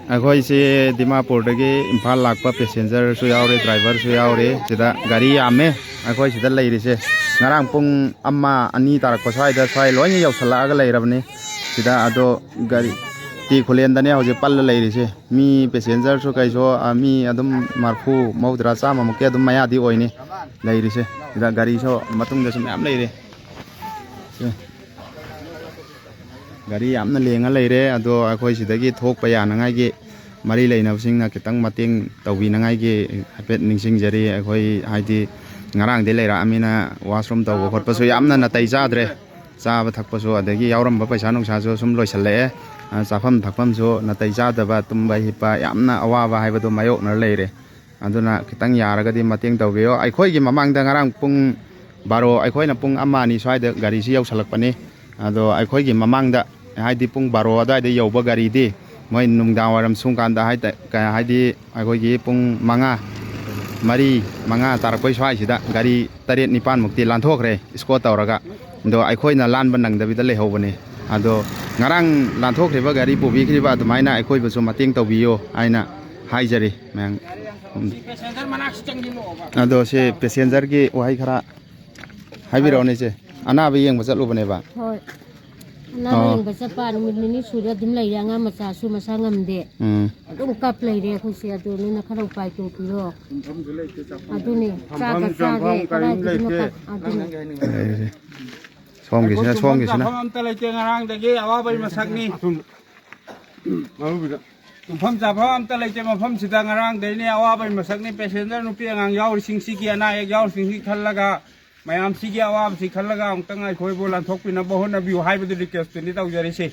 ꯑꯩꯈꯣꯏ ꯁꯤ ꯗꯤꯃꯥꯄꯨꯔꯗꯒꯤ ꯏꯝꯐꯥꯜ ꯂꯥꯛꯄ ꯄꯦꯁꯦꯟꯖꯔꯁꯨ ꯌꯥꯎꯔꯦ ꯗ꯭ꯔꯥꯏꯚꯔꯁꯨ ꯌꯥꯎꯔꯦ ꯁꯤꯗ ꯒꯥꯔꯤ ꯌꯥꯝꯃꯦ ꯑꯩꯈꯣꯏ ꯁꯤꯗ ꯂꯩꯔꯤꯁꯦ ꯉꯔꯥꯡ ꯄꯨꯡ 1-2 ꯇꯥꯔꯛꯄ ꯁ꯭ꯋꯥꯏ ꯂꯣꯏꯅ ꯌꯧꯁꯜꯂꯛꯑꯒ ꯂꯩꯔꯕꯅꯤ ꯁꯤꯗ ꯑꯗꯣ ꯒꯥꯔꯤ ꯇꯤ ꯈꯨꯂꯦꯟꯗꯅꯦ ꯍꯧꯖꯤꯛ ꯄꯜꯂ ꯂꯩꯔꯤꯁꯦ ꯃꯤ ꯄꯦꯁꯦꯟꯖꯔꯁꯨ ꯀꯩꯁꯨ ꯃꯤ ꯑꯗꯨꯝ 40-50 ꯃꯨꯛꯀꯤ ꯑꯗꯨꯝ ꯃꯌꯥꯗꯤ ꯑꯣꯏꯅꯤ ꯂꯩꯔꯤꯁꯦ ꯁꯤꯗ ꯒꯥꯔꯤꯁꯨ ꯃꯇꯨꯡꯗꯁꯨ ꯃꯌꯥꯝ ꯂꯩꯔꯦ ꯒꯥꯔꯤ ꯌꯥꯝꯅ ꯂꯦꯡꯉ ꯂꯩꯔꯦ ꯑꯗꯣ ꯑꯩꯈꯣꯏ ꯁꯤꯗꯒꯤ ꯊꯣꯛꯄ ꯌꯥꯅꯉꯥꯏꯒꯤ ꯃꯔꯤ ꯂꯩꯅꯕꯁꯤꯡꯅ ꯈꯤꯇꯪ ꯃꯇꯦꯡ ꯇꯧꯕꯤꯅꯉꯥꯏꯒꯤ ꯍꯥꯏꯐꯦꯠ ꯅꯤꯡꯁꯤꯡꯖꯔꯤ ꯑꯩꯈꯣꯏ ꯍꯥꯏꯗꯤ ꯉꯔꯥꯡꯗꯤ ꯂꯩꯔꯛꯑꯃꯤꯅ ꯋꯥꯁꯔꯨꯝ ꯇꯧꯕ ꯈꯣꯠꯄꯁꯨ ꯌꯥꯝꯅ ꯅꯥꯇꯩ ꯆꯥꯗ꯭ꯔꯦ ꯆꯥꯕ ꯊꯛꯄꯁꯨ ꯑꯗꯒꯤ ꯌꯥꯎꯔꯝꯕ ꯄꯩꯁꯥ ꯅꯨꯡꯁꯥꯁꯨ ꯁꯨꯝ ꯂꯣꯏꯁꯜꯂꯛꯑꯦ ꯆꯥꯐꯝ ꯊꯛꯐꯝꯁꯨ ꯅꯥꯇꯩ ꯆꯥꯗꯕ ꯇꯨꯝꯕ ꯍꯤꯞꯄ ꯌꯥꯝꯅ ꯑꯋꯥꯕ ꯍꯥꯏꯕꯗꯨ ꯃꯥꯌꯣꯛꯅꯔ ꯂꯩꯔꯦ ꯑꯗꯨꯅ ꯈꯤꯇꯪ ꯌꯥꯔꯒꯗꯤ ꯃꯇꯦꯡ ꯇꯧꯕꯤꯌꯣ ꯑꯩꯈꯣꯏꯒꯤ ꯃꯃꯥꯡꯗ ꯉꯔꯥꯡ ꯄꯨꯡ 12 ꯑꯩꯈꯣꯏꯅ ꯄꯨꯡ 1-2 ꯁ꯭ꯋꯥꯏꯗ ꯒꯥꯔꯤꯁꯤ ꯌꯧꯁꯜꯂꯛꯄꯅꯤ ꯑꯗꯣ ꯑꯩꯈꯣꯏꯒꯤ ꯃꯃꯥꯡꯗ ꯍꯥꯏꯗꯤ ꯄꯨꯡ 12 ꯑꯗꯥꯏꯗ ꯌꯧꯕ ꯒꯥꯔꯤꯗꯤ ꯃꯣꯏ ꯅꯨꯡꯗꯥꯡ ꯋꯥꯏꯔꯝ ꯁꯨꯝ ꯀꯥꯟꯗ ꯍꯥꯏꯗꯤ ꯑꯩꯈꯣꯏꯒꯤ ꯄꯨꯡ 4-5 ꯇꯥꯔꯛꯄꯩ ꯁ꯭ꯋꯥꯏꯁꯤꯗ ꯒꯥꯔꯤ 7-9 ꯃꯨꯛꯇꯤ ꯂꯥꯟꯊꯣꯛꯈ꯭ꯔꯦ ꯏꯁꯀꯣꯔꯠ ꯇꯧꯔꯒ ꯑꯗꯣ ꯑꯩꯈꯣꯏꯅ ꯂꯥꯟꯕ ꯅꯪꯗꯕꯤꯗ ꯂꯩꯍꯧꯕꯅꯤ ꯑꯗꯣ ꯉꯔꯥꯡ ꯂꯥꯟꯊꯣꯛꯈ꯭ꯔꯤꯕ ꯒꯥꯔꯤ ꯄꯨꯕꯤꯈ꯭ꯔꯤꯕ ꯑꯗꯨꯃꯥꯏꯅ ꯑꯩꯈꯣꯏꯕꯨꯁꯨ ꯃꯇꯦꯡ ꯇꯧꯕꯤꯌꯣ ꯍꯥꯏꯅ ꯍꯥꯏꯖꯔꯤ ꯃꯌꯥꯝ ꯑꯗꯣ ꯁꯤ ꯄꯦꯁꯦꯟꯖꯔꯒꯤ ꯋꯥꯍꯩ ꯈꯔ ꯍꯥꯏꯕꯤꯔꯛꯑꯣꯅꯦ ꯏꯆꯦ ꯑꯅꯥꯕ ꯌꯦꯡꯕ ꯆꯠꯂꯨꯕꯅꯦꯕ ꯍꯣꯏ ꯑꯅꯥꯕ ꯌꯦꯡꯕ ꯆꯠꯄ ꯅꯨꯃꯤꯠ 2 ꯁꯨꯔꯦ ꯑꯗꯨꯝ ꯂꯩꯔꯦ ꯑꯉꯥꯡ ꯃꯆꯥꯁꯨ ꯃꯁꯥ ꯉꯝꯗꯦ ꯑꯗꯨꯝ ꯀꯞ ꯂꯩꯔꯦ ꯑꯩꯈꯣꯏꯁꯦ ꯑꯗꯨꯅꯤꯅ ꯈꯔ ꯎꯄꯥꯏ ꯇꯧꯕꯤꯔꯣ ꯑꯗꯨꯅꯤ ꯆꯥꯒ ꯆꯥꯒꯦ ꯀꯗꯥꯏꯗꯒꯤꯅꯣ ꯑꯗꯨꯅꯤ ꯁꯣꯝꯒꯤꯁꯤꯅ ꯑꯝꯇ ꯂꯩꯇꯦ ꯉꯔꯥꯡꯗꯒꯤ ꯑꯋꯥꯕꯩ ꯃꯁꯛꯅꯤ ꯇꯨꯝꯐꯝ ꯆꯥꯐꯝ ꯑꯝꯇ ꯂꯩꯇꯦ ꯃꯐꯝꯁꯤꯗ ꯉꯔꯥꯡꯗꯩꯅꯦ ꯑꯋꯥꯕꯩ ꯃꯁꯛꯅꯤ ꯄꯦꯁꯦꯟꯖꯔ ꯅꯨꯄꯤ ꯑꯉꯥꯡ ꯌꯥꯎꯔꯤꯁꯤꯡꯁꯤꯒꯤ ꯑꯅꯥ ꯑꯌꯦꯛ ꯌꯥꯎꯔꯤꯁꯤꯡꯁꯤ ꯈꯜꯂꯒ ꯃꯌꯥꯝꯁꯤꯒꯤ ꯑꯋꯥꯕꯁꯤ ꯈꯜꯂꯒ ꯑꯃꯨꯛꯇꯪ ꯑꯩꯈꯣꯏꯕꯨ ꯂꯥꯟꯊꯣꯛꯄꯤꯅꯕ ꯍꯣꯠꯅꯕꯤꯌꯨ ꯍꯥꯏꯕꯗꯨ ꯔꯤꯀ꯭ꯋꯦꯁꯇꯨꯅꯤ ꯇꯧꯖꯔꯤꯁꯤ